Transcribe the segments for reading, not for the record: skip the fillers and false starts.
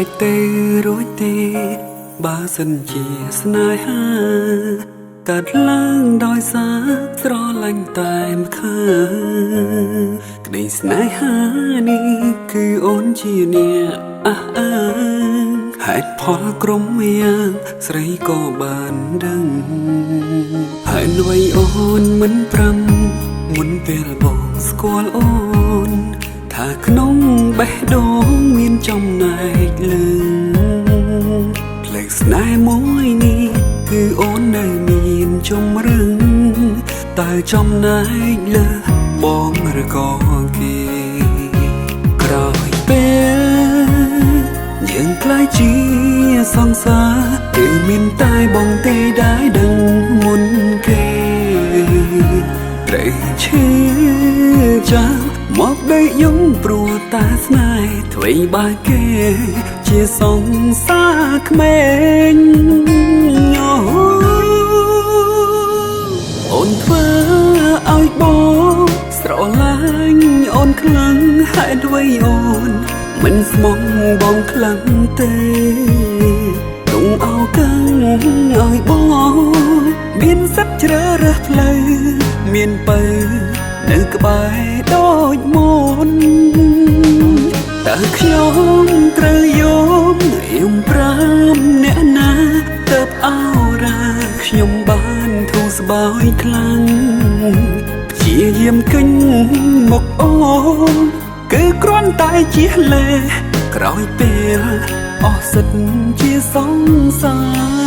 ចទេរួចទេបើសិនជាស្នេហាកើតឡើងដោយសារស្រឡាញ់តែម្ខាងក្តីស្នេហានេះគឺអូនជាអ្នកអះអាងហេតុផលក្រុមយ៉ាងស្រីក៏បានដឹងហើយអ្វីអូនមិនប្រាំមុនពេលបងស្គាល់អូនថាក្នុងបេះដូងមានចំណែកលើផ្លេកស្នេហ៍មួយនេះគឺអូននៅមានជំរឹងតើចំណែកលើបងឬក៏គេក្រោយពេលយើងក្លាយជាសង្សារគឺមានតែបងទេដែលដឹងមុនគេត្រូវឈឺចាំមកដេកយំព្រោះតែស្នេហ៍អ្វីបើគេជាសង្សារក្មេងអូនធ្វើឲ្យបងស្រឡាញ់អូនខ្លាំងហេតុអ្វីអូនមិនស្មោះបងខ្លាំងទេទុំអោកាំងឲ្យបងមានសិទ្ធជ្រើសរើសផ្លូវមានបើនៅក្បែរដូចមុនតើខ្ញុំត្រូវយំប្រាំអ្នកណាទៅអោរាខ្ញុំបានធូរស្បើយខ្លាំងព្យាយាមកិញមកអូនគឺគ្រាន់តែជាលេក្រោយពេលអស់សិទ្ធជាសង្សារ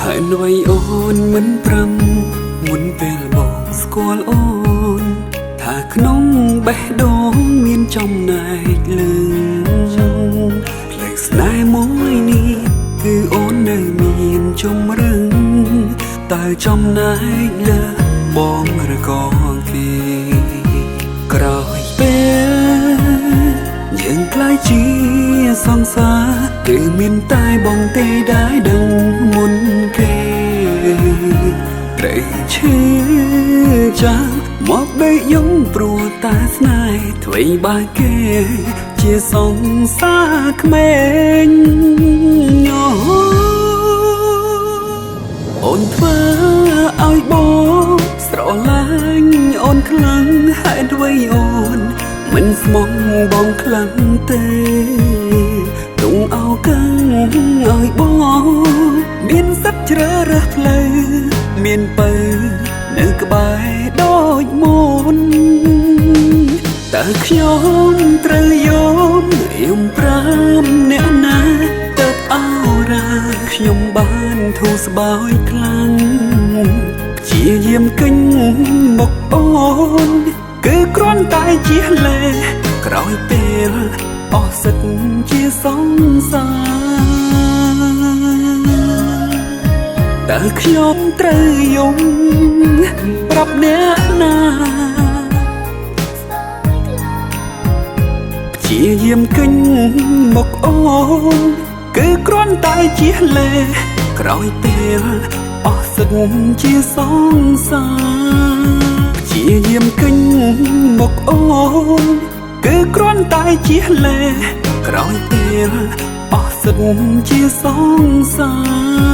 ហើយអ្វីអូនមិនប្រាំមុនពេលបងស្គាល់អូនថាក្នុងបេះដូងមានចំណែកលើផ្លេកស្នេហ៍មួយនេះគឺអូននៅមានជំរឹងតើចំណែកលើបងឬក៏គេក្រោយពេលយើងក្លាយជាសង្សារគឺមានតែបងទេដែលដឹងមុនគេត្រូវឈឺចាំមកដេកយំព្រោះតែស្នេហ៍អ្វីបើគេជាសង្សារក្មេងអូនធ្វើឲ្យបងស្រឡាញ់អូនខ្លាំងហេតុអ្វីអូនមិនស្មោះបងខ្លាំងទេទុំអោកាំងឲ្យបងមានសិទ្ធជ្រើសរើសផ្លូវមានបើនៅក្បែរដូចមុនតើខ្ញុំត្រូវយំប្រាំអ្នកណាទៅអោរាខ្ញុំបានធូរស្បើយខ្លាំងព្យាយាមកិញមកអូនគឺគ្រាន់តែជាលេក្រោយពេលអស់សិទ្ធជាសង្សារតើខ្ញុំត្រូវយំប្រាប់អ្នកណាព្យាយាមកិញមកអូនគឺគ្រាន់តែជាលេក្រោយពេលអស់សិទ្ធជាសង្សារព្យាយាមកិញមកអូនគឺគ្រាន់តែជាលេក្រោយពេលអស់សិទ្ធជាសង្សារ